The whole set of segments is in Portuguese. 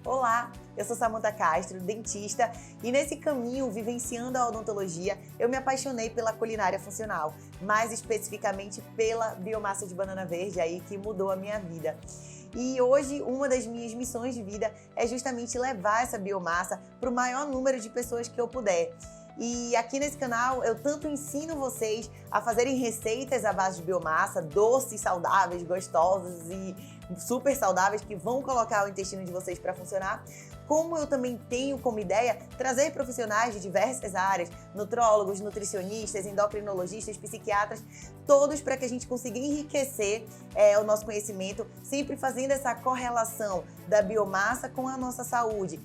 Olá, eu sou Samantha Castro, dentista, e nesse caminho, vivenciando a odontologia, eu me apaixonei pela culinária funcional, mais especificamente pela biomassa de banana verde, aí que mudou a minha vida. E hoje, uma das minhas missões de vida é justamente levar essa biomassa para o maior número de pessoas que eu puder. E aqui nesse canal eu tanto ensino vocês a fazerem receitas à base de biomassa, doces, saudáveis, gostosos e super saudáveis que vão colocar o intestino de vocês para funcionar, como eu também tenho como ideia trazer profissionais de diversas áreas, nutrólogos, nutricionistas, endocrinologistas, psiquiatras, todos para que a gente consiga enriquecer o nosso conhecimento, sempre fazendo essa correlação da biomassa com a nossa saúde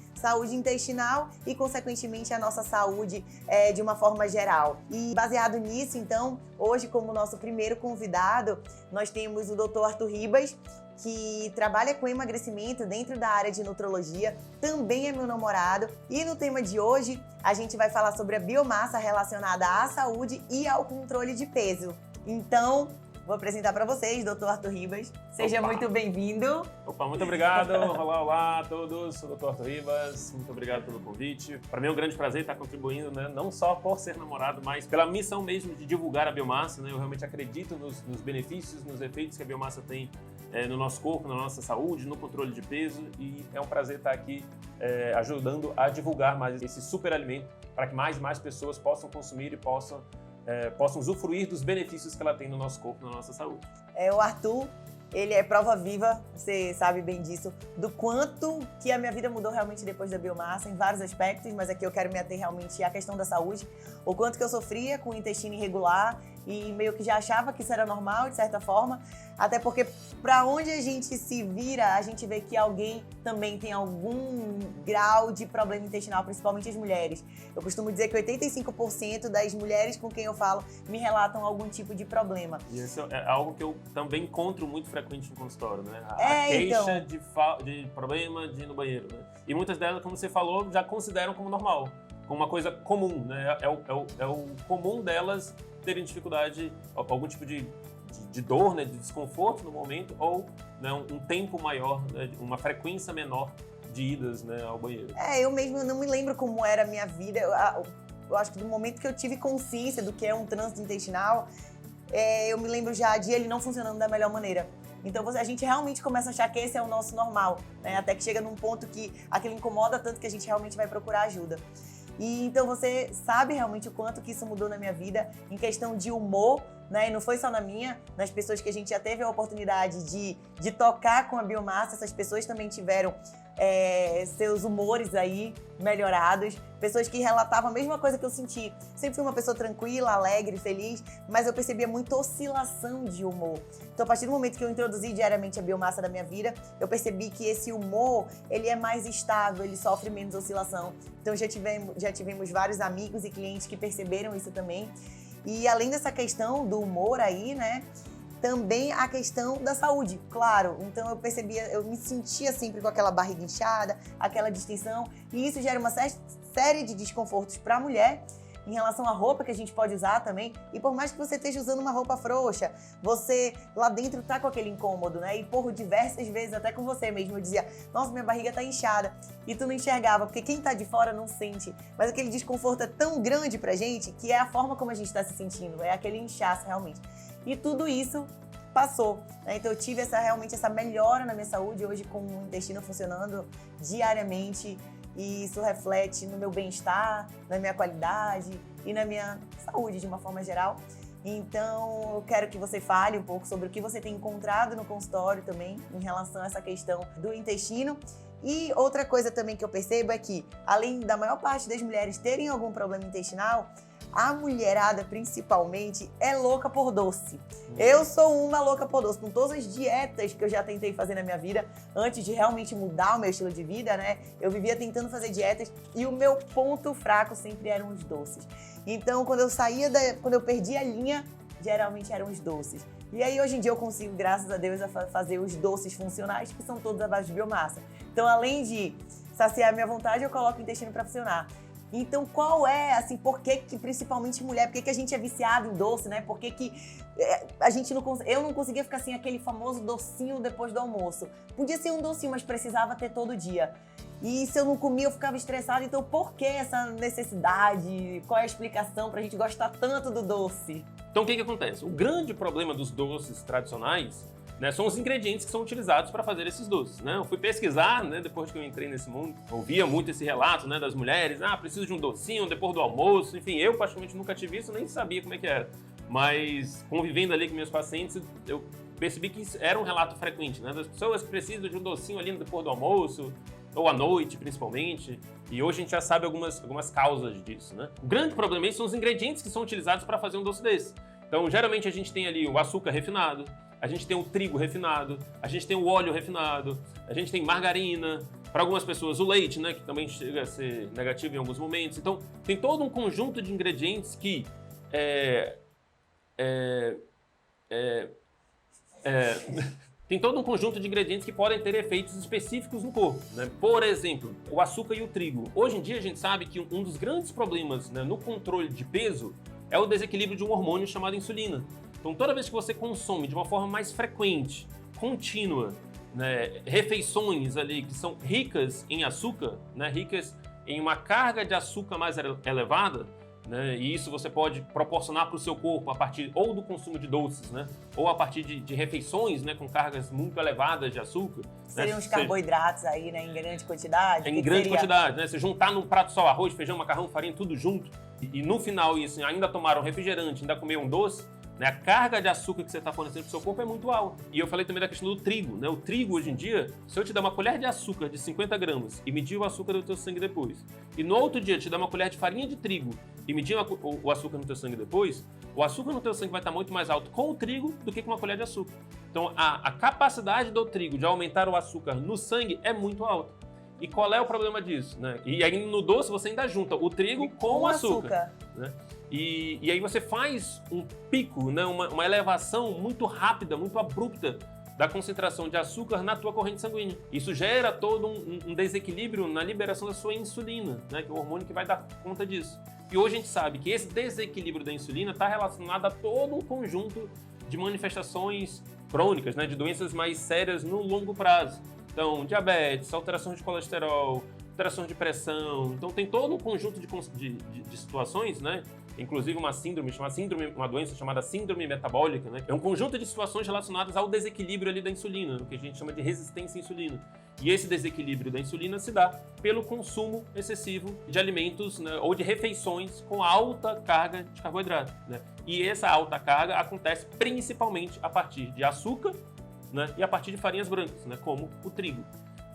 intestinal e, consequentemente, a nossa saúde de uma forma geral. E baseado nisso, então, hoje como nosso primeiro convidado, nós temos o Dr. Arthur Ribas, que trabalha com emagrecimento dentro da área de nutrologia, também é meu namorado. E no tema de hoje, a gente vai falar sobre a biomassa relacionada à saúde e ao controle de peso. Então, vou apresentar para vocês, Dr. Arthur Ribas. Seja muito bem-vindo. Opa, muito obrigado. Olá a todos. Sou o Dr. Arthur Ribas. Muito obrigado pelo convite. Para mim é um grande prazer estar contribuindo, né? Não só por ser namorado, mas pela missão mesmo de divulgar a biomassa, né? Eu realmente acredito nos benefícios, nos efeitos que a biomassa tem no nosso corpo, na nossa saúde, no controle de peso, e é um prazer estar aqui ajudando a divulgar mais esse super alimento para que mais e mais pessoas possam consumir e possam usufruir dos benefícios que ela tem no nosso corpo, na nossa saúde. O Arthur, ele é prova viva, você sabe bem disso, do quanto que a minha vida mudou realmente depois da biomassa, em vários aspectos, mas aqui eu quero me ater realmente à questão da saúde, o quanto que eu sofria com o intestino irregular e meio que já achava que isso era normal, de certa forma, até porque para onde a gente se vira, a gente vê que alguém também tem algum grau de problema intestinal, principalmente as mulheres. Eu costumo dizer que 85% das mulheres com quem eu falo me relatam algum tipo de problema. E isso é algo que eu também encontro muito frequente no consultório, né? A queixa então de problema de ir no banheiro, né? E muitas delas, como você falou, já consideram como normal, como uma coisa comum, né? É o comum delas terem dificuldade, algum tipo de dor, né, de desconforto no momento, ou né, um tempo maior, né, uma frequência menor de idas, né, ao banheiro. Eu mesmo não me lembro como era a minha vida. Eu acho que do momento que eu tive consciência do que é um trânsito intestinal, eu me lembro já de ele não funcionando da melhor maneira. Então a gente realmente começa a achar que esse é o nosso normal, né, até que chega num ponto que aquilo incomoda tanto que a gente realmente vai procurar ajuda. E então você sabe realmente o quanto que isso mudou na minha vida em questão de humor, né? E não foi só na minha, nas pessoas que a gente já teve a oportunidade de tocar com a biomassa, essas pessoas também tiveram seus humores aí melhorados, pessoas que relatavam a mesma coisa que eu senti. Sempre fui uma pessoa tranquila, alegre, feliz, mas eu percebia muita oscilação de humor. Então, a partir do momento que eu introduzi diariamente a biomassa da minha vida, eu percebi que esse humor, ele é mais estável, ele sofre menos oscilação. Então, já tivemos vários amigos e clientes que perceberam isso também. E além dessa questão do humor aí, né, também a questão da saúde, claro. Então eu me sentia sempre com aquela barriga inchada, aquela distensão, e isso gera uma série de desconfortos para a mulher em relação à roupa que a gente pode usar também. E por mais que você esteja usando uma roupa frouxa, você lá dentro tá com aquele incômodo, né? E por diversas vezes, até com você mesmo, eu dizia, nossa, minha barriga tá inchada. E tu não enxergava, porque quem tá de fora não sente. Mas aquele desconforto é tão grande pra gente que é a forma como a gente tá se sentindo, é aquele inchaço realmente. E tudo isso passou, né? Então eu tive realmente essa melhora na minha saúde, hoje com o intestino funcionando diariamente, e isso reflete no meu bem-estar, na minha qualidade e na minha saúde de uma forma geral. Então eu quero que você fale um pouco sobre o que você tem encontrado no consultório também em relação a essa questão do intestino. E outra coisa também que eu percebo é que, além da maior parte das mulheres terem algum problema intestinal, a mulherada, principalmente, é louca por doce. Eu sou uma louca por doce. Com todas as dietas que eu já tentei fazer na minha vida, antes de realmente mudar o meu estilo de vida, né? Eu vivia tentando fazer dietas e o meu ponto fraco sempre eram os doces. Então, quando eu perdi a linha, geralmente eram os doces. E aí, hoje em dia, eu consigo, graças a Deus, fazer os doces funcionais, que são todos à base de biomassa. Então, além de saciar a minha vontade, eu coloco o intestino para funcionar. Então, qual é, assim, por que principalmente mulher, por que a gente é viciado em doce, né? Por que a gente eu não conseguia ficar sem aquele famoso docinho depois do almoço. Podia ser um docinho, mas precisava ter todo dia. E se eu não comia, eu ficava estressada. Então, por que essa necessidade? Qual é a explicação pra gente gostar tanto do doce? Então, o que acontece? O grande problema dos doces tradicionais, né, são os ingredientes que são utilizados para fazer esses doces, né? Eu fui pesquisar, né, depois que eu entrei nesse mundo, ouvia muito esse relato, né, das mulheres, preciso de um docinho depois do almoço, enfim, eu particularmente nunca tive isso, nem sabia como é que era, mas convivendo ali com meus pacientes, eu percebi que isso era um relato frequente, né, das pessoas que precisam de um docinho ali depois do almoço, ou à noite, principalmente, e hoje a gente já sabe algumas causas disso, né? O grande problema aí são os ingredientes que são utilizados para fazer um doce desse. Então, geralmente a gente tem ali o açúcar refinado, a gente tem o trigo refinado, a gente tem o óleo refinado, a gente tem margarina, para algumas pessoas o leite, né, que também chega a ser negativo em alguns momentos. Então, tem todo um conjunto de ingredientes que tem todo um conjunto de ingredientes que podem ter efeitos específicos no corpo, né? Por exemplo, o açúcar e o trigo. Hoje em dia a gente sabe que um dos grandes problemas, né, no controle de peso é o desequilíbrio de um hormônio chamado insulina. Então, toda vez que você consome de uma forma mais frequente, contínua, né, refeições ali que são ricas em açúcar, né, ricas em uma carga de açúcar mais elevada, né, e isso você pode proporcionar para o seu corpo a partir ou do consumo de doces, né, ou a partir de refeições, né, com cargas muito elevadas de açúcar. Seriam os carboidratos aí, né, em grande quantidade? Em grande quantidade, né? Você juntar num prato só arroz, feijão, macarrão, farinha, tudo junto, e no final isso ainda tomar um refrigerante, ainda comer um doce, né, a carga de açúcar que você está fornecendo para o seu corpo é muito alta. E eu falei também da questão do trigo, né? O trigo, hoje em dia, se eu te dar uma colher de açúcar de 50 gramas e medir o açúcar do teu sangue depois, e no outro dia te dar uma colher de farinha de trigo e medir o açúcar no teu sangue depois, o açúcar no teu sangue vai estar muito mais alto com o trigo do que com uma colher de açúcar. Então, a capacidade do trigo de aumentar o açúcar no sangue é muito alta. E qual é o problema disso, né? E aí no doce você ainda junta o trigo com o açúcar. Né? E aí você faz um pico, né? uma elevação muito rápida, muito abrupta da concentração de açúcar na tua corrente sanguínea. Isso gera todo um desequilíbrio na liberação da sua insulina, né? Que é o hormônio que vai dar conta disso. E hoje a gente sabe que esse desequilíbrio da insulina está relacionado a todo um conjunto de manifestações crônicas, né? De doenças mais sérias no longo prazo. Então, diabetes, alterações de colesterol, alterações de pressão. Então, tem todo um conjunto de situações, né? Inclusive uma doença chamada síndrome metabólica, né? É um conjunto de situações relacionadas ao desequilíbrio ali da insulina, o que a gente chama de resistência à insulina. E esse desequilíbrio da insulina se dá pelo consumo excessivo de alimentos, né, ou de refeições com alta carga de carboidrato, né? E essa alta carga acontece principalmente a partir de açúcar, né, e a partir de farinhas brancas, né, como o trigo.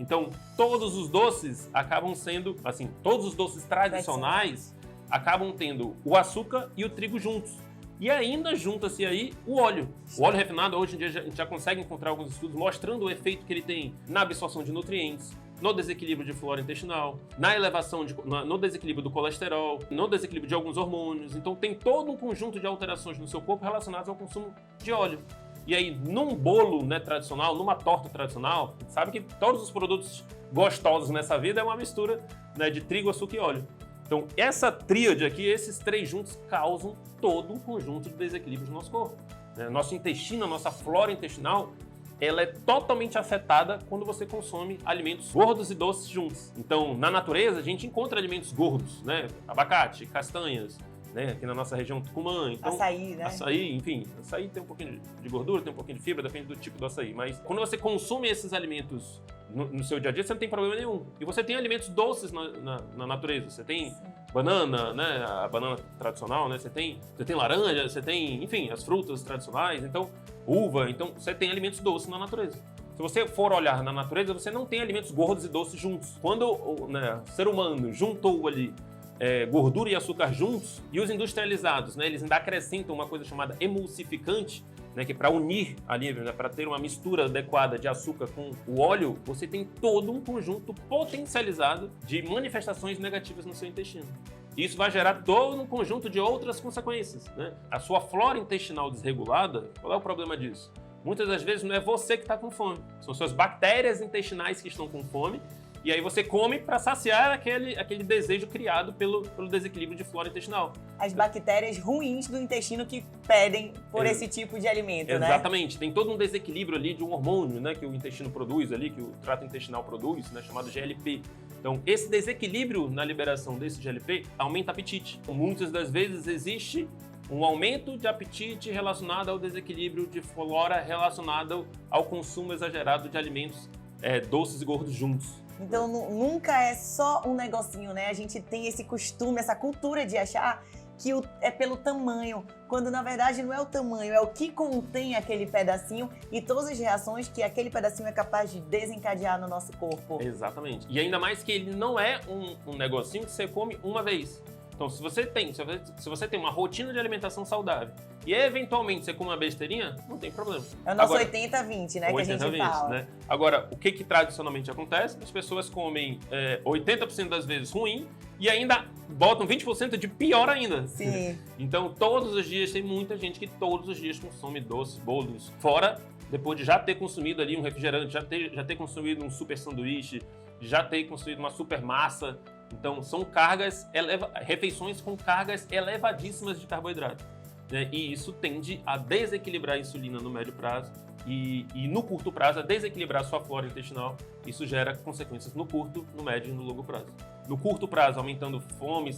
Então, todos os doces acabam sendo, assim, todos os doces tradicionais acabam tendo o açúcar e o trigo juntos. E ainda junta-se aí o óleo. O óleo refinado, hoje em dia, a gente já consegue encontrar alguns estudos mostrando o efeito que ele tem na absorção de nutrientes, no desequilíbrio de flora intestinal, na elevação, no desequilíbrio do colesterol, no desequilíbrio de alguns hormônios. Então, tem todo um conjunto de alterações no seu corpo relacionadas ao consumo de óleo. E aí, num bolo, né, tradicional, numa torta tradicional, sabe que todos os produtos gostosos nessa vida é uma mistura, né, de trigo, açúcar e óleo. Então, essa tríade aqui, esses três juntos, causam todo um conjunto de desequilíbrios no nosso corpo. Nosso intestino, a nossa flora intestinal, ela é totalmente afetada quando você consome alimentos gordos e doces juntos. Então, na natureza, a gente encontra alimentos gordos, né? Abacate, castanhas, né? Aqui na nossa região Tucumã. Então, açaí, né? Açaí, enfim. Açaí tem um pouquinho de gordura, tem um pouquinho de fibra, depende do tipo do açaí. Mas quando você consome esses alimentos no seu dia a dia, você não tem problema nenhum. E você tem alimentos doces na natureza. Você tem banana, né? A banana tradicional, né? Você tem laranja, você tem, enfim, as frutas tradicionais. Então, uva. Então, você tem alimentos doces na natureza. Se você for olhar na natureza, você não tem alimentos gordos e doces juntos. Quando o ser humano juntou ali gordura e açúcar juntos, e os industrializados, né, eles ainda acrescentam uma coisa chamada emulsificante, né, que é para unir ali, né, para ter uma mistura adequada de açúcar com o óleo, você tem todo um conjunto potencializado de manifestações negativas no seu intestino. Isso vai gerar todo um conjunto de outras consequências, né? A sua flora intestinal desregulada, qual é o problema disso? Muitas das vezes não é você que está com fome, são suas bactérias intestinais que estão com fome, E aí você come para saciar aquele desejo criado pelo desequilíbrio de flora intestinal. As bactérias ruins do intestino que pedem por esse tipo de alimento, né? Exatamente. Tem todo um desequilíbrio ali de um hormônio, né, que o intestino produz ali, que o trato intestinal produz, né, chamado GLP. Então, esse desequilíbrio na liberação desse GLP aumenta o apetite. Então, muitas das vezes existe um aumento de apetite relacionado ao desequilíbrio de flora relacionado ao consumo exagerado de alimentos doces e gordos juntos. Então, nunca é só um negocinho, né? A gente tem esse costume, essa cultura de achar que é pelo tamanho, quando na verdade não é o tamanho, é o que contém aquele pedacinho e todas as reações que aquele pedacinho é capaz de desencadear no nosso corpo. Exatamente. E ainda mais que ele não é um negocinho que você come uma vez. Então, se você tem uma rotina de alimentação saudável e eventualmente você come uma besteirinha, não tem problema. É o nosso 80-20, né, que a gente fala. Né? Agora, o que tradicionalmente acontece? As pessoas comem 80% das vezes ruim e ainda botam 20% de pior ainda. Sim. Então, todos os dias, tem muita gente que todos os dias consome doces, bolos, fora depois de já ter consumido ali um refrigerante, já ter consumido um super sanduíche, já ter consumido uma super massa. Então, são refeições com cargas elevadíssimas de carboidrato. Né? E isso tende a desequilibrar a insulina no médio prazo e no curto prazo a desequilibrar a sua flora intestinal. Isso gera consequências no curto, no médio e no longo prazo. No curto prazo, aumentando fome,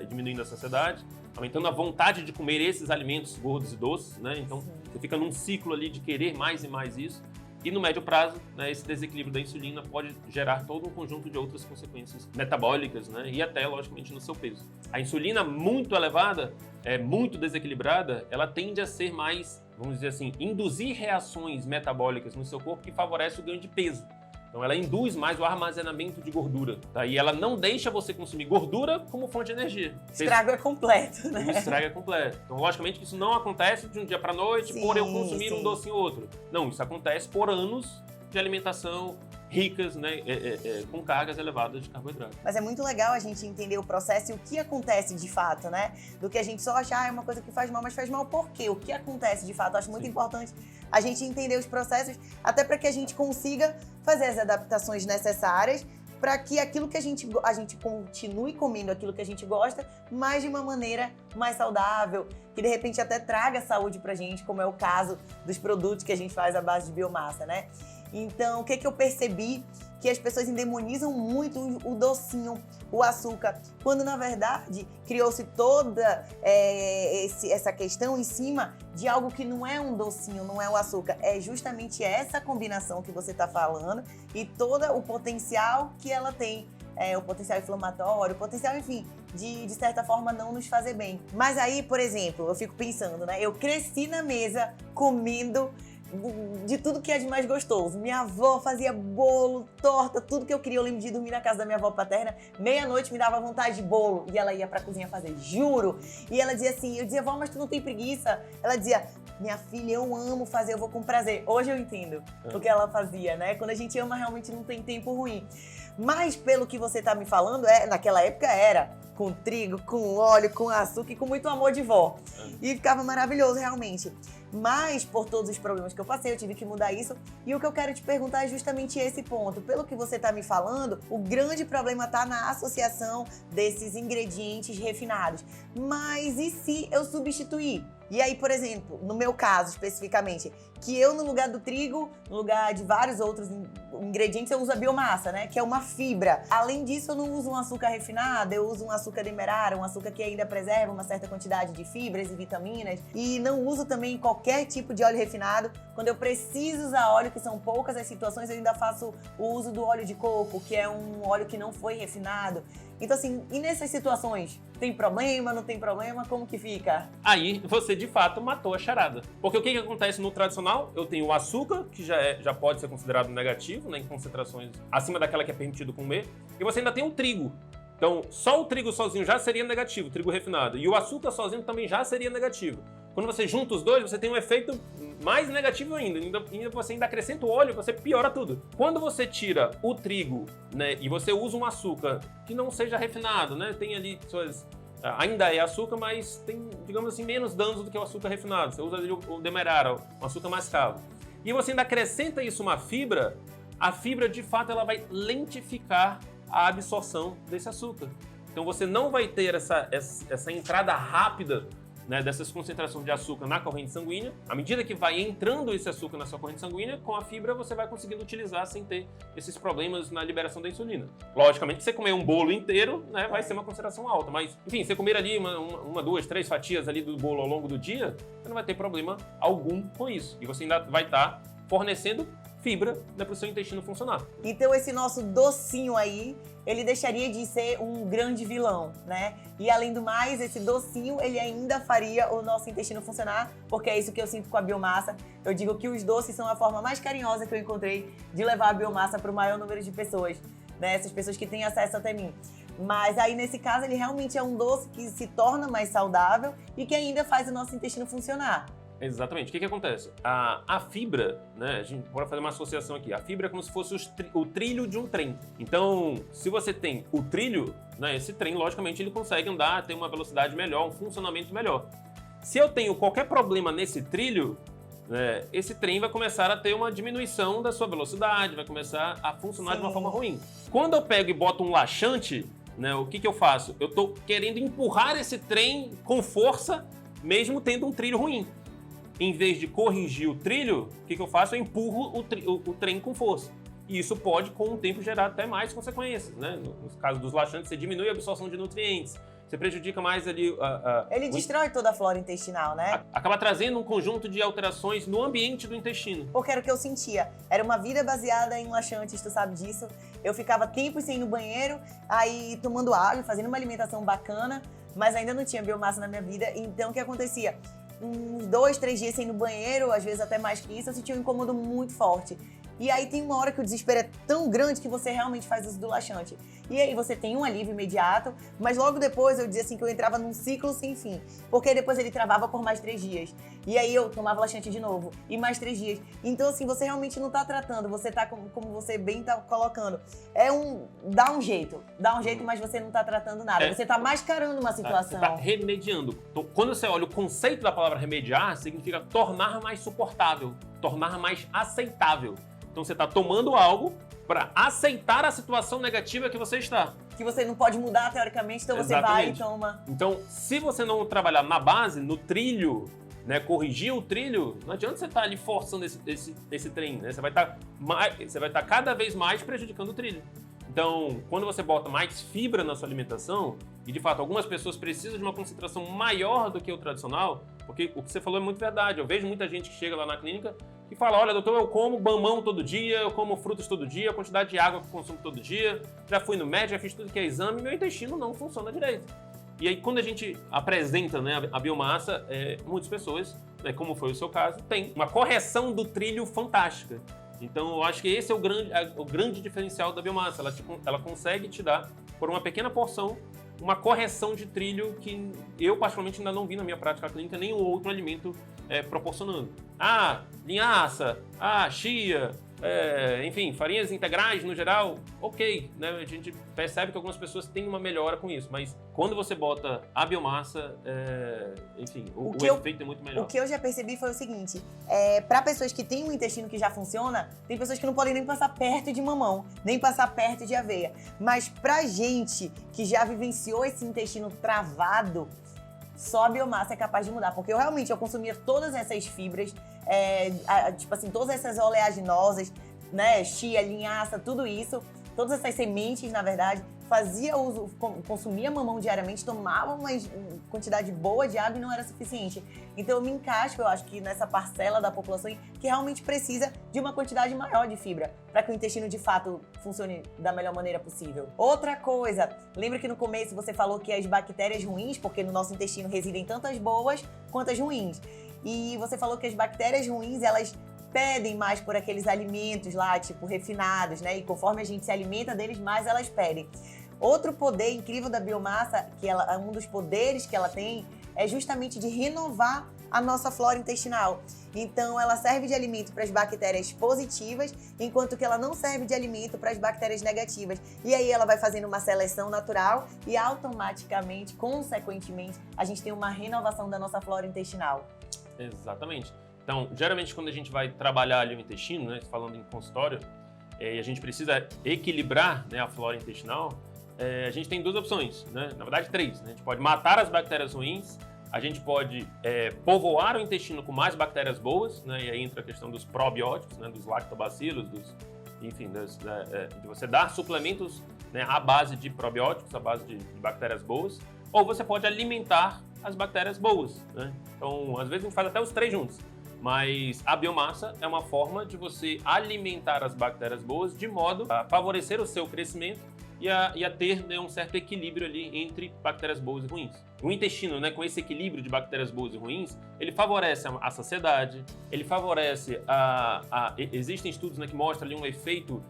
diminuindo a saciedade, aumentando a vontade de comer esses alimentos gordos e doces. Né? Então, você fica num ciclo ali de querer mais e mais isso. E no médio prazo, né, esse desequilíbrio da insulina pode gerar todo um conjunto de outras consequências metabólicas, né, e até, logicamente, no seu peso. A insulina muito elevada, muito desequilibrada, ela tende a ser mais, vamos dizer assim, induzir reações metabólicas no seu corpo que favorece o ganho de peso. Então ela induz mais o armazenamento de gordura, tá? E ela não deixa você consumir gordura como fonte de energia. O estrago é completo, né? O estrago é completo. Então, logicamente, isso não acontece de um dia para noite por eu consumir um docinho ou outro. Não, isso acontece por anos de alimentação ricas, né, com cargas elevadas de carboidrato. Mas é muito legal a gente entender o processo e o que acontece de fato, né? Do que a gente só achar é uma coisa que faz mal, mas faz mal por quê? O que acontece de fato? Eu acho muito importante a gente entender os processos, até para que a gente consiga fazer as adaptações necessárias para que aquilo que a gente continue comendo aquilo que a gente gosta, mas de uma maneira mais saudável, que de repente até traga saúde pra gente, como é o caso dos produtos que a gente faz à base de biomassa, né? Então, o que eu percebi? Que as pessoas endemonizam muito o docinho, o açúcar, quando na verdade criou-se toda essa questão em cima de algo que não é um docinho, não é o açúcar, é justamente essa combinação que você está falando e todo o potencial que ela tem, o potencial inflamatório, o potencial, enfim, de certa forma não nos fazer bem. Mas aí, por exemplo, eu fico pensando, né? Eu cresci na mesa comendo de tudo que é de mais gostoso. Minha avó fazia bolo, torta, tudo que eu queria. Eu lembro de dormir na casa da minha avó paterna, meia-noite me dava vontade de bolo e ela ia pra cozinha fazer, juro. E ela dizia assim, eu dizia, vó, mas tu não tem preguiça? Ela dizia, minha filha, eu amo fazer, eu vou com prazer. Hoje eu entendo o que ela fazia, né? Quando a gente ama, realmente não tem tempo ruim. Mas pelo que você tá me falando, naquela época era com trigo, com óleo, com açúcar e com muito amor de vó. E ficava maravilhoso, realmente. Mas, por todos os problemas que eu passei, eu tive que mudar isso. E o que eu quero te perguntar é justamente esse ponto. Pelo que você está me falando, o grande problema está na associação desses ingredientes refinados. Mas e se eu substituir? E aí, por exemplo, no meu caso especificamente, que eu no lugar do trigo, no lugar de vários outros ingredientes, eu uso a biomassa, né? Que é uma fibra. Além disso, eu não uso um açúcar refinado, eu uso um açúcar demerara, um açúcar que ainda preserva uma certa quantidade de fibras e vitaminas. E não uso também qualquer tipo de óleo refinado. Quando eu preciso usar óleo, que são poucas as situações, eu ainda faço o uso do óleo de coco, que é um óleo que não foi refinado. Então, assim, e nessas situações? Tem problema, não tem problema? Como que fica? Aí, você de fato matou a charada. Porque o que acontece no tradicional? Eu tenho o açúcar, que já pode ser considerado negativo, né, em concentrações acima daquela que é permitido comer. E você ainda tem o trigo. Então, só o trigo sozinho já seria negativo, trigo refinado. E o açúcar sozinho também já seria negativo. Quando você junta os dois, você tem um efeito mais negativo ainda. Você ainda acrescenta o óleo, você piora tudo. Quando você tira o trigo, né, e você usa um açúcar que não seja refinado, né, tem ali suas... Ainda é açúcar, mas tem, digamos assim, menos danos do que o açúcar refinado. Você usa ali o demerara, um açúcar mascavo. E você ainda acrescenta isso uma fibra, a fibra, de fato, ela vai lentificar a absorção desse açúcar. Então você não vai ter essa entrada rápida, né, dessas concentrações de açúcar na corrente sanguínea. À medida que vai entrando esse açúcar na sua corrente sanguínea, com a fibra você vai conseguindo utilizar sem ter esses problemas na liberação da insulina. Logicamente, se você comer um bolo inteiro, né, vai ser uma concentração alta, mas, enfim, você comer ali uma, duas, 3 fatias ali do bolo ao longo do dia, você não vai ter problema algum com isso. E você ainda vai estar fornecendo fibra, né, para o seu intestino funcionar. Então esse nosso docinho aí, ele deixaria de ser um grande vilão, né? E além do mais, esse docinho, ele ainda faria o nosso intestino funcionar, porque é isso que eu sinto com a biomassa. Eu digo que os doces são a forma mais carinhosa que eu encontrei de levar a biomassa para o maior número de pessoas, né? Essas pessoas que têm acesso até mim. Mas aí, nesse caso, ele realmente é um doce que se torna mais saudável e que ainda faz o nosso intestino funcionar. Exatamente. O que acontece? A fibra, né? A gente pode fazer uma associação aqui. A fibra é como se fosse o trilho de um trem. Então, se você tem o trilho, né? Esse trem, logicamente, ele consegue andar, ter uma velocidade melhor, um funcionamento melhor. Se eu tenho qualquer problema nesse trilho, né, esse trem vai começar a ter uma diminuição da sua velocidade, vai começar a funcionar de uma forma ruim. Quando eu pego e boto um laxante, né? O que eu faço? Eu estou querendo empurrar esse trem com força, mesmo tendo um trilho ruim. Em vez de corrigir o trilho, o que eu faço? Eu empurro o trem com força. E isso pode, com o tempo, gerar até mais consequências, né? No caso dos laxantes, você diminui a absorção de nutrientes, você prejudica mais ali... Ele destrói toda a flora intestinal, né? Acaba trazendo um conjunto de alterações no ambiente do intestino. Porque era o que eu sentia. Era uma vida baseada em laxantes, tu sabe disso. Eu ficava tempos sem ir no banheiro, aí tomando água, fazendo uma alimentação bacana, mas ainda não tinha biomassa na minha vida. Então, o que acontecia? Uns 2, 3 dias sem ir no banheiro, às vezes até mais que isso, eu sentia um incômodo muito forte. E aí tem uma hora que o desespero é tão grande que você realmente faz uso do laxante. E aí você tem um alívio imediato, mas logo depois eu dizia assim que eu entrava num ciclo sem fim. Porque depois ele travava por mais 3 dias. E aí eu tomava laxante de novo, e mais 3 dias. Então assim, você realmente não tá tratando, você tá, como você bem tá colocando, dá um jeito, mas você não tá tratando nada. Você tá mascarando uma situação. Você tá remediando. Quando você olha o conceito da palavra remediar, significa tornar mais suportável, tornar mais aceitável. Então você está tomando algo para aceitar a situação negativa que você está. Que você não pode mudar teoricamente, então você vai e toma. Então, se você não trabalhar na base, no trilho, né, corrigir o trilho, não adianta você estar ali forçando esse trem, né? Você vai estar cada vez mais prejudicando o trilho. Então, quando você bota mais fibra na sua alimentação, e de fato algumas pessoas precisam de uma concentração maior do que o tradicional, porque o que você falou é muito verdade. Eu vejo muita gente que chega lá na clínica e fala, olha, doutor, eu como mamão todo dia, eu como frutas todo dia, a quantidade de água que eu consumo todo dia, já fui no médico, já fiz tudo que é exame, meu intestino não funciona direito. E aí, quando a gente apresenta, né, a biomassa, muitas pessoas, né, como foi o seu caso, tem uma correção do trilho fantástica. Então, eu acho que esse é o grande diferencial da biomassa. Ela consegue te dar, por uma pequena porção, uma correção de trilho que eu, particularmente, ainda não vi na minha prática clínica nenhum outro alimento proporcionando. Linhaça, chia, enfim, farinhas integrais no geral, ok, né? A gente percebe que algumas pessoas têm uma melhora com isso, mas quando você bota a biomassa, enfim, o efeito é muito melhor. O que eu já percebi foi o seguinte, para pessoas que têm um intestino que já funciona, tem pessoas que não podem nem passar perto de mamão, nem passar perto de aveia, mas pra gente que já vivenciou esse intestino travado, só a biomassa é capaz de mudar, porque eu consumia todas essas fibras, tipo assim, todas essas oleaginosas, né, chia, linhaça, tudo isso, todas essas sementes, na verdade, fazia uso, consumia mamão diariamente, tomava uma quantidade boa de água e não era suficiente. Então eu me encaixo, eu acho que nessa parcela da população que realmente precisa de uma quantidade maior de fibra para que o intestino de fato funcione da melhor maneira possível. Outra coisa, lembra que no começo você falou que as bactérias ruins, porque no nosso intestino residem tantas boas quanto as ruins. E você falou que as bactérias ruins, elas pedem mais por aqueles alimentos lá, tipo, refinados, né? E conforme a gente se alimenta deles, mais elas pedem. Outro poder incrível da biomassa, um dos poderes que ela tem, é justamente de renovar a nossa flora intestinal. Então, ela serve de alimento para as bactérias positivas, enquanto que ela não serve de alimento para as bactérias negativas. E aí ela vai fazendo uma seleção natural e automaticamente, consequentemente, a gente tem uma renovação da nossa flora intestinal. Exatamente. Então, geralmente quando a gente vai trabalhar ali o intestino, né, falando em consultório, e a gente precisa equilibrar, né, a flora intestinal, a gente tem duas opções, né? Na verdade, três. Né? A gente pode matar as bactérias ruins, a gente pode povoar o intestino com mais bactérias boas, né? E aí entra a questão dos probióticos, né? Dos lactobacilos, enfim, de você dar suplementos, né, à base de probióticos, à base de bactérias boas, ou você pode alimentar as bactérias boas, né? Então, às vezes a gente faz até os três juntos, mas a biomassa é uma forma de você alimentar as bactérias boas de modo a favorecer o seu crescimento e a ter, né, um certo equilíbrio ali entre bactérias boas e ruins. O intestino, né, com esse equilíbrio de bactérias boas e ruins, ele favorece a saciedade, ele favorece existem estudos, né, que mostram ali um efeito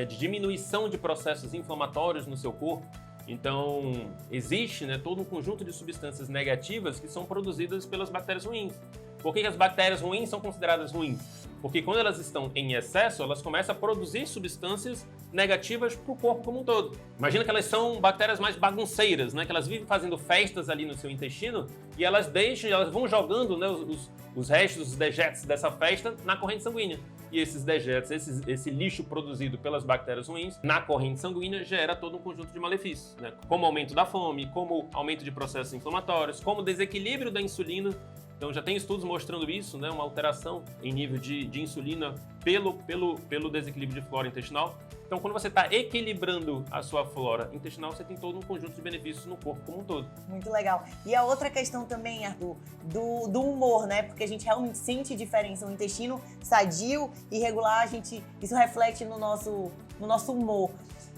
de diminuição de processos inflamatórios no seu corpo. Então, existe, né, todo um conjunto de substâncias negativas que são produzidas pelas bactérias ruins. Por que as bactérias ruins são consideradas ruins? Porque quando elas estão em excesso, elas começam a produzir substâncias negativas para o corpo como um todo. Imagina que elas são bactérias mais bagunceiras, né? Que elas vivem fazendo festas ali no seu intestino e elas vão jogando, né, os restos, os dejetos dessa festa na corrente sanguínea. E esses dejetos, esse lixo produzido pelas bactérias ruins na corrente sanguínea gera todo um conjunto de malefícios, né? Como aumento da fome, como aumento de processos inflamatórios, como desequilíbrio da insulina. Então já tem estudos mostrando isso, né? Uma alteração em nível de insulina pelo desequilíbrio de flora intestinal. Então, quando você está equilibrando a sua flora intestinal, você tem todo um conjunto de benefícios no corpo como um todo. Muito legal. E a outra questão também, Arthur, do humor, né? Porque a gente realmente sente diferença. O intestino sadio e regular, isso reflete no nosso humor.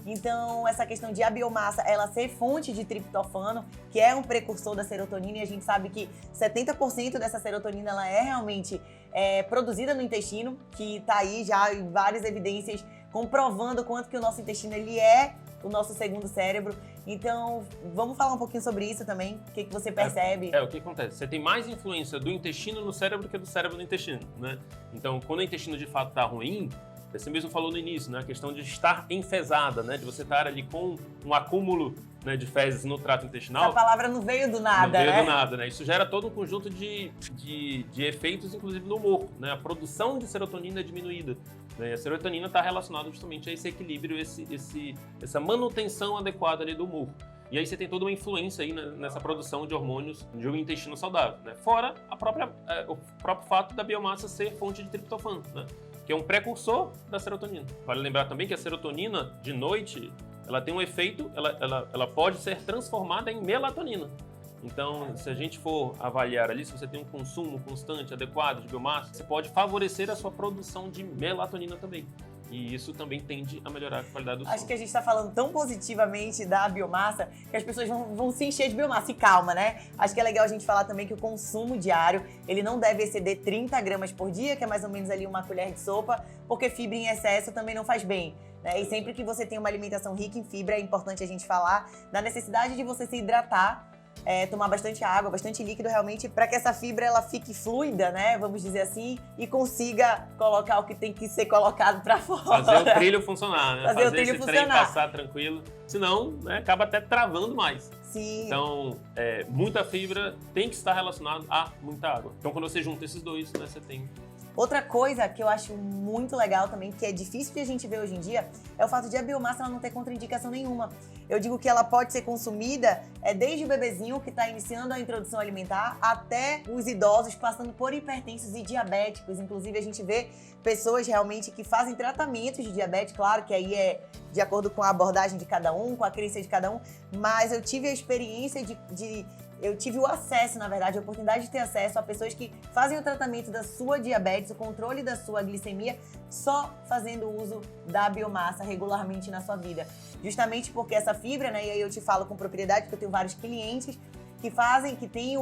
Então, essa questão de a biomassa, ela ser fonte de triptofano, que é um precursor da serotonina, e a gente sabe que 70% dessa serotonina ela é realmente produzida no intestino, que está aí já em várias evidências comprovando o quanto que o nosso intestino ele é o nosso segundo cérebro. Então, vamos falar um pouquinho sobre isso também, o que você percebe? O que acontece? Você tem mais influência do intestino no cérebro que do cérebro no intestino, né? Então, quando o intestino de fato está ruim, você mesmo falou no início, né? A questão de estar enfesada, né? De você estar ali com um acúmulo, né, de fezes no trato intestinal. Essa palavra não veio do nada, né? Não veio do nada, né? Isso gera todo um conjunto de efeitos, inclusive no humor, né? A produção de serotonina é diminuída, né? E a serotonina está relacionada justamente a esse equilíbrio, essa manutenção adequada ali do humor. E aí você tem toda uma influência aí nessa produção de hormônios de um intestino saudável, né? Fora o próprio fato da biomassa ser fonte de triptofano, né? Que é um precursor da serotonina. Vale lembrar também que a serotonina, de noite, ela tem um efeito, ela pode ser transformada em melatonina. Então, se a gente for avaliar ali, se você tem um consumo constante, adequado de biomassa, você pode favorecer a sua produção de melatonina também. E isso também tende a melhorar a qualidade do sono. Acho que a gente está falando tão positivamente da biomassa que as pessoas vão se encher de biomassa. E calma, né? Acho que é legal a gente falar também que o consumo diário, ele não deve exceder 30 gramas por dia, que é mais ou menos ali uma colher de sopa, porque fibra em excesso também não faz bem, né? E sempre que você tem uma alimentação rica em fibra, é importante a gente falar da necessidade de você se hidratar, tomar bastante água, bastante líquido realmente, para que essa fibra ela fique fluida, né? Vamos dizer assim, e consiga colocar o que tem que ser colocado para fora. Fazer o trilho funcionar, né? Fazer o trilho esse funcionar. trem passar tranquilo. Senão, né, acaba até travando mais. Sim. Então, muita fibra tem que estar relacionada a muita água. Então, quando você junta esses dois, né, você tem... Outra coisa que eu acho muito legal também, que é difícil de a gente ver hoje em dia, é o fato de a biomassa ela não ter contraindicação nenhuma. Eu digo que ela pode ser consumida desde o bebezinho que está iniciando a introdução alimentar até os idosos passando por hipertensos e diabéticos. Inclusive, a gente vê pessoas realmente que fazem tratamentos de diabetes, claro que aí é de acordo com a abordagem de cada um, com a crença de cada um, mas eu tive a experiência eu tive o acesso, na verdade, a oportunidade de ter acesso a pessoas que fazem o tratamento da sua diabetes, o controle da sua glicemia, só fazendo uso da biomassa regularmente na sua vida. Justamente porque essa fibra, né, e aí eu te falo com propriedade, porque eu tenho vários clientes que têm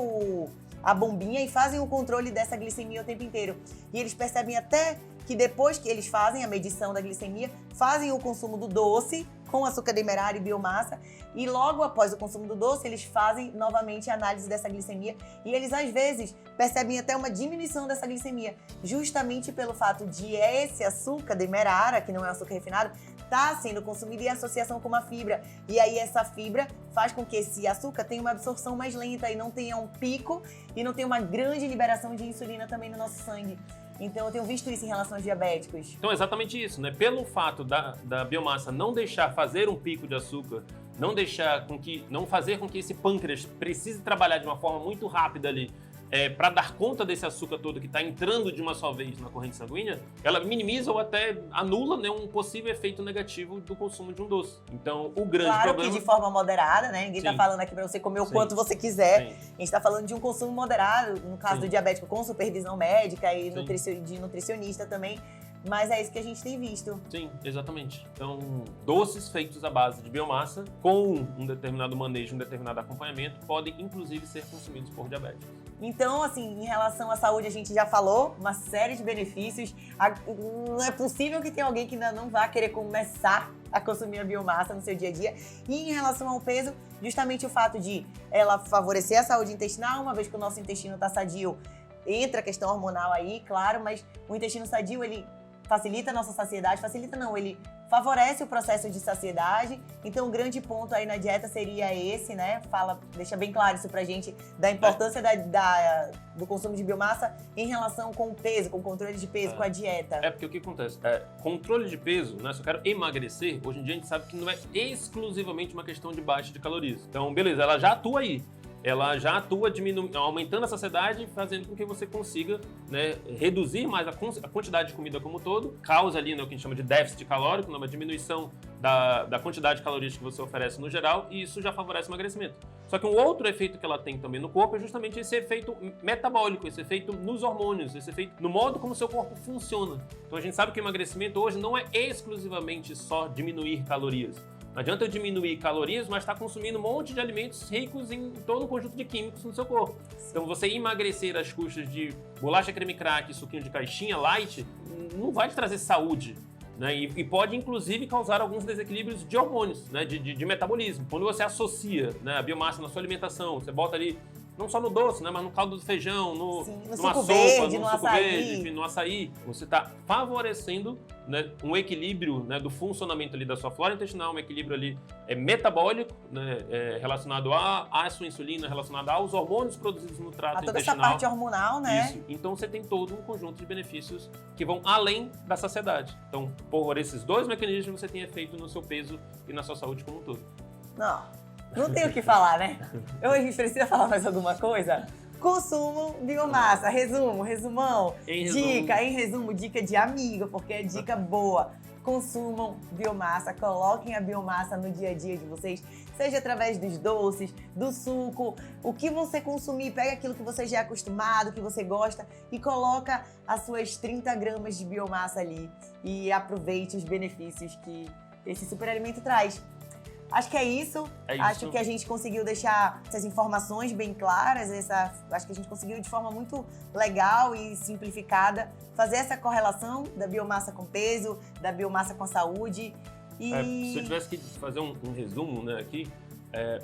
a bombinha e fazem o controle dessa glicemia o tempo inteiro. E eles percebem até que depois que eles fazem a medição da glicemia, fazem o consumo do doce com açúcar demerara e biomassa, e logo após o consumo do doce, eles fazem novamente a análise dessa glicemia, e eles às vezes percebem até uma diminuição dessa glicemia, justamente pelo fato de esse açúcar demerara, que não é açúcar refinado, está sendo consumido em associação com uma fibra. E aí essa fibra faz com que esse açúcar tenha uma absorção mais lenta e não tenha um pico e não tenha uma grande liberação de insulina também no nosso sangue. Então eu tenho visto isso em relação aos diabéticos. Então, é exatamente isso, né? Pelo fato da biomassa não deixar fazer um pico de açúcar, não fazer com que esse pâncreas precise trabalhar de uma forma muito rápida ali, para dar conta desse açúcar todo que está entrando de uma só vez na corrente sanguínea, ela minimiza ou até anula, né, um possível efeito negativo do consumo de um doce. Então, o grande claro problema... que de forma moderada, né? Ninguém está falando aqui para você comer o quanto você quiser. Sim. A gente está falando de um consumo moderado, no caso do diabético, com supervisão médica e de nutricionista também. Mas é isso que a gente tem visto. Sim, exatamente. Então, doces feitos à base de biomassa, com um determinado manejo, um determinado acompanhamento, podem, inclusive, ser consumidos por diabéticos. Então, assim, em relação à saúde, a gente já falou uma série de benefícios. Não é possível que tenha alguém que ainda não vá querer começar a consumir a biomassa no seu dia a dia. E em relação ao peso, justamente o fato de ela favorecer a saúde intestinal, uma vez que o nosso intestino está sadio, entra a questão hormonal aí, claro, mas o intestino sadio, ele facilita a nossa saciedade, ele favorece o processo de saciedade. Então, o grande ponto aí na dieta seria esse, né? Deixa bem claro isso pra gente, da importância do consumo de biomassa em relação com o peso, com o controle de peso, com a dieta. Porque o que acontece? Controle de peso, né? Se eu quero emagrecer, hoje em dia a gente sabe que não é exclusivamente uma questão de baixa de calorias. Então, beleza, ela já atua aí. Ela já atua aumentando a saciedade, fazendo com que você consiga, né, reduzir mais a quantidade de comida como um todo, causa ali, né, o que a gente chama de déficit calórico, uma diminuição da quantidade de calorias que você oferece no geral, e isso já favorece o emagrecimento. Só que um outro efeito que ela tem também no corpo é justamente esse efeito metabólico, esse efeito nos hormônios, esse efeito no modo como o seu corpo funciona. Então a gente sabe que o emagrecimento hoje não é exclusivamente só diminuir calorias. Não adianta eu diminuir calorias, mas está consumindo um monte de alimentos ricos em todo um conjunto de químicos no seu corpo. Então, você emagrecer às custas de bolacha creme crack, suquinho de caixinha, light, não vai te trazer saúde, né? E pode, inclusive, causar alguns desequilíbrios de hormônios, né? de metabolismo. Quando você associa, né, a biomassa na sua alimentação, você bota ali, não só no doce, né, mas no caldo do feijão, numa sopa, no suco verde, enfim, no açaí, você está favorecendo, né, um equilíbrio, né, do funcionamento ali da sua flora intestinal, um equilíbrio ali metabólico, né, relacionado à sua insulina, relacionado aos hormônios produzidos no trato intestinal. Toda essa parte hormonal, né? Isso. Então você tem todo um conjunto de benefícios que vão além da saciedade. Então, por esses dois mecanismos, você tem efeito no seu peso e na sua saúde como um todo. Não tem o que falar, né? A gente precisa falar mais alguma coisa? Consumam biomassa. Resumão. Dica de amigo, porque é dica boa. Consumam biomassa, coloquem a biomassa no dia a dia de vocês, seja através dos doces, do suco, o que você consumir, pega aquilo que você já é acostumado, que você gosta e coloca as suas 30 gramas de biomassa ali e aproveite os benefícios que esse superalimento traz. Acho que é isso. Acho que a gente conseguiu deixar essas informações bem claras. Acho que a gente conseguiu, de forma muito legal e simplificada, fazer essa correlação da biomassa com peso, da biomassa com saúde. Se eu tivesse que fazer um resumo, né, aqui,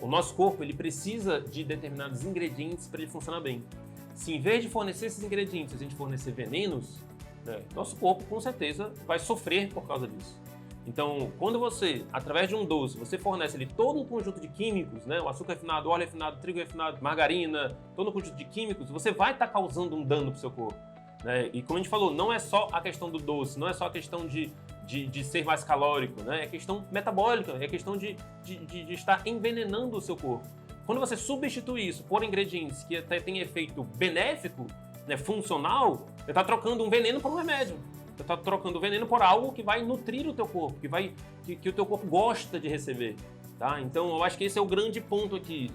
o nosso corpo ele precisa de determinados ingredientes para ele funcionar bem. Se em vez de fornecer esses ingredientes, a gente fornecer venenos, né, nosso corpo com certeza vai sofrer por causa disso. Então, quando você, através de um doce, você fornece ali todo um conjunto de químicos, né? O açúcar refinado, o óleo refinado, trigo refinado, margarina, todo um conjunto de químicos, você vai estar causando um dano para o seu corpo, né? E como a gente falou, não é só a questão do doce, não é só a questão de ser mais calórico, né? É questão metabólica, é questão de estar envenenando o seu corpo. Quando você substitui isso por ingredientes que até têm efeito benéfico, né, funcional, você está trocando um veneno por um remédio. Você está trocando veneno por algo que vai nutrir o teu corpo, que o teu corpo gosta de receber, tá? Então, eu acho que esse é o grande ponto aqui.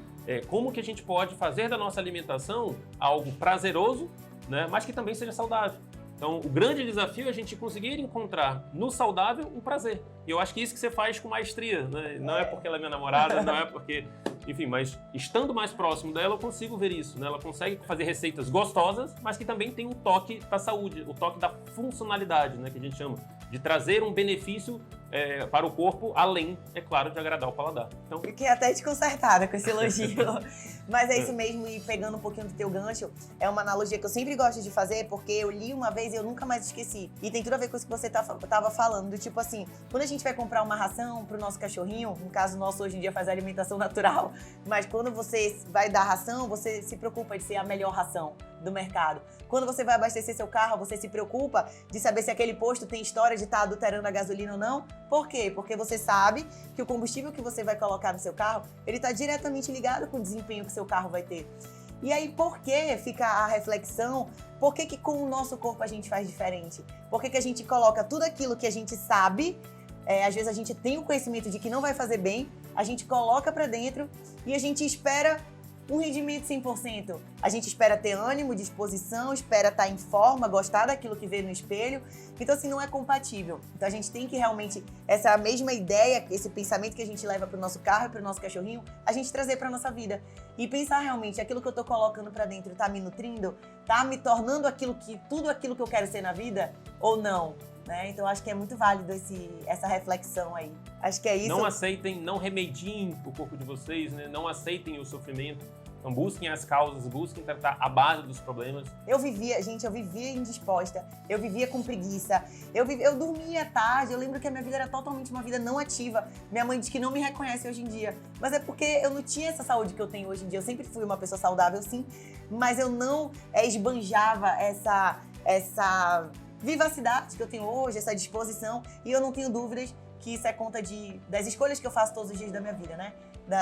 Como que a gente pode fazer da nossa alimentação algo prazeroso, né, mas que também seja saudável. Então, o grande desafio é a gente conseguir encontrar no saudável um prazer. E eu acho que isso que você faz com maestria, né? Não é porque ela é minha namorada, não é porque... Enfim, mas estando mais próximo dela, eu consigo ver isso, né? Ela consegue fazer receitas gostosas, mas que também tem um toque da saúde, o toque da funcionalidade, né? Que a gente chama de trazer um benefício para o corpo, além, é claro, de agradar o paladar. Então, fiquei até desconcertada com esse elogio. Mas é isso mesmo, e pegando um pouquinho do teu gancho, é uma analogia que eu sempre gosto de fazer, porque eu li uma vez e eu nunca mais esqueci. E tem tudo a ver com isso que você tava falando, do tipo assim, quando a gente vai comprar uma ração pro nosso cachorrinho, no caso nosso hoje em dia faz alimentação natural, mas quando você vai dar ração, você se preocupa de ser a melhor ração do mercado. Quando você vai abastecer seu carro, você se preocupa de saber se aquele posto tem história de estar adulterando a gasolina ou não. Por quê? Porque você sabe que o combustível que você vai colocar no seu carro, ele está diretamente ligado com o desempenho que seu carro vai ter. E aí, por que fica a reflexão? Por que com o nosso corpo a gente faz diferente? Por que a gente coloca tudo aquilo que a gente sabe, às vezes a gente tem o conhecimento de que não vai fazer bem, a gente coloca para dentro e a gente espera um rendimento 100%. A gente espera ter ânimo, disposição, espera estar em forma, gostar daquilo que vê no espelho. Então, assim, não é compatível. Então, a gente tem que realmente, essa mesma ideia, esse pensamento que a gente leva para o nosso carro e para o nosso cachorrinho, a gente trazer para a nossa vida. E pensar realmente, aquilo que eu estou colocando para dentro está me nutrindo? Está me tornando tudo aquilo que eu quero ser na vida? Ou não? Né? Então, acho que é muito válido essa reflexão aí. Acho que é isso. Não aceitem, não remediem o corpo de vocês, né? Não aceitem o sofrimento. Então, busquem as causas, busquem tratar a base dos problemas. Eu vivia indisposta, eu vivia com preguiça, eu dormia tarde, eu lembro que a minha vida era totalmente uma vida não ativa. Minha mãe diz que não me reconhece hoje em dia, mas é porque eu não tinha essa saúde que eu tenho hoje em dia. Eu sempre fui uma pessoa saudável, sim, mas eu não esbanjava essa vivacidade que eu tenho hoje, essa disposição, e eu não tenho dúvidas que isso é conta das escolhas que eu faço todos os dias da minha vida, né?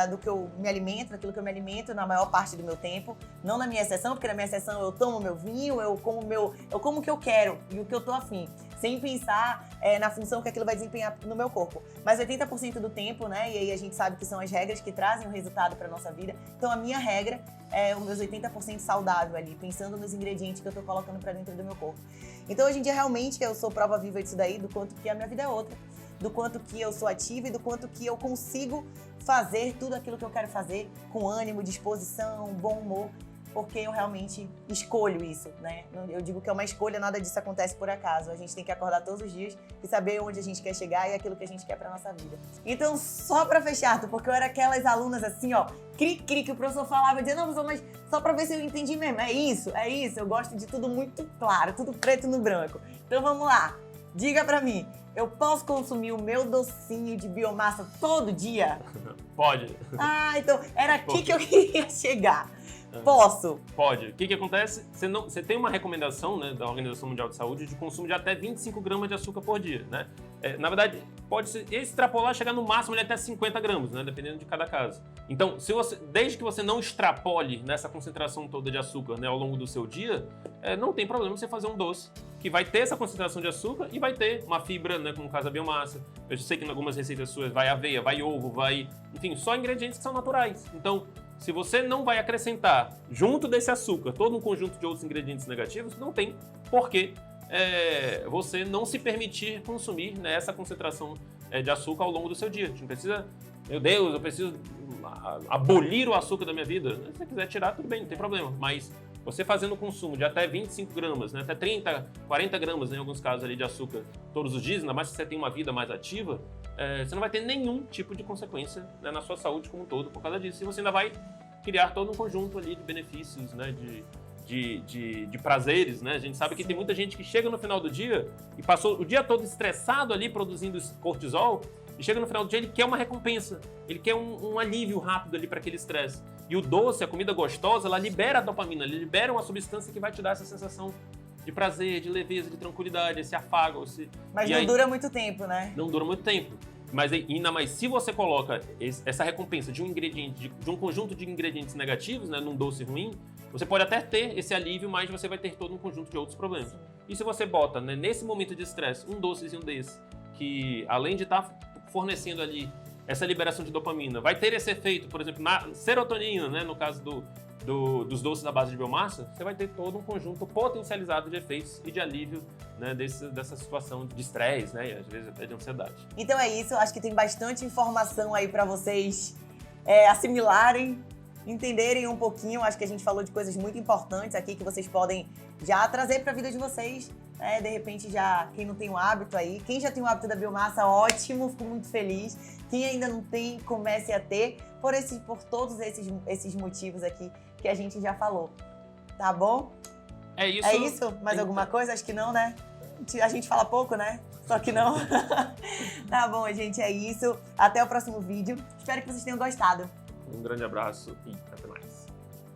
Do que eu me alimento, daquilo que eu me alimento na maior parte do meu tempo, não na minha exceção, porque na minha exceção eu tomo meu vinho, eu como o que eu quero e o que eu tô afim, sem pensar na função que aquilo vai desempenhar no meu corpo. Mas 80% do tempo, né? E aí a gente sabe que são as regras que trazem o resultado para nossa vida. Então a minha regra é os meus 80% saudável ali, pensando nos ingredientes que eu tô colocando para dentro do meu corpo. Então hoje em dia realmente eu sou prova viva disso daí, do quanto que a minha vida é outra, do quanto que eu sou ativa e do quanto que eu consigo fazer tudo aquilo que eu quero fazer com ânimo, disposição, bom humor, porque eu realmente escolho isso, né? Eu digo que é uma escolha, nada disso acontece por acaso. A gente tem que acordar todos os dias e saber onde a gente quer chegar e aquilo que a gente quer pra nossa vida. Então, só pra fechar, porque eu era aquelas alunas assim, ó, cri-cri, que o professor falava, eu dizia, não, professor, mas só pra ver se eu entendi mesmo. É isso, eu gosto de tudo muito claro, tudo preto no branco. Então, vamos lá, diga pra mim, eu posso consumir o meu docinho de biomassa todo dia? Pode. Ah, então era aqui que eu queria chegar. Posso? Pode. O que acontece? Você tem uma recomendação, né, da Organização Mundial de Saúde de consumo de até 25 gramas de açúcar por dia, né? Na verdade, pode extrapolar, chegar no máximo até 50 gramas, né, dependendo de cada caso. Então, desde que você não extrapole nessa concentração toda de açúcar, né, ao longo do seu dia, não tem problema você fazer um doce que vai ter essa concentração de açúcar e vai ter uma fibra, né, como no caso da biomassa. Eu sei que em algumas receitas suas vai aveia, vai ovo, enfim, só ingredientes que são naturais. Então, se você não vai acrescentar, junto desse açúcar, todo um conjunto de outros ingredientes negativos, não tem porquê você não se permitir consumir, né, essa concentração de açúcar ao longo do seu dia. A gente não precisa, meu Deus, eu preciso abolir o açúcar da minha vida. Se você quiser tirar, tudo bem, não tem problema. Mas você fazendo o consumo de até 25 gramas, né, até 30, 40 gramas, né, em alguns casos ali de açúcar todos os dias, ainda mais se você tem uma vida mais ativa, você não vai ter nenhum tipo de consequência, né, na sua saúde como um todo por causa disso. E você ainda vai criar todo um conjunto ali de benefícios, né, de prazeres, né? A gente sabe que tem muita gente que chega no final do dia e passou o dia todo estressado ali produzindo cortisol e chega no final do dia ele quer uma recompensa, ele quer um alívio rápido ali para aquele estresse. E o doce, a comida gostosa, ela libera a dopamina, ela libera uma substância que vai te dar essa sensação de prazer, de leveza, de tranquilidade, esse afago. Mas não dura muito tempo, né? Não dura muito tempo. Mas ainda mais, se você coloca essa recompensa de um ingrediente, de um conjunto de ingredientes negativos, né, num doce ruim, você pode até ter esse alívio, mas você vai ter todo um conjunto de outros problemas. Sim. E se você bota, né, nesse momento de estresse, um docezinho desse, que além de estar fornecendo ali essa liberação de dopamina, vai ter esse efeito, por exemplo, na serotonina, né, no caso dos doces à base de biomassa, você vai ter todo um conjunto potencializado de efeitos e de alívio, né, dessa situação de estresse, né, e às vezes até de ansiedade. Então é isso, acho que tem bastante informação aí para vocês assimilarem, entenderem um pouquinho. Acho que a gente falou de coisas muito importantes aqui que vocês podem já trazer para a vida de vocês, De repente, já quem não tem o hábito aí, quem já tem o hábito da biomassa, ótimo, fico muito feliz. Quem ainda não tem, comece a ter, por todos esses motivos aqui que a gente já falou. Tá bom? É isso. É isso? Mais alguma coisa? Acho que não, né? A gente fala pouco, né? Só que não. Tá bom, gente, é isso. Até o próximo vídeo. Espero que vocês tenham gostado. Um grande abraço e até mais.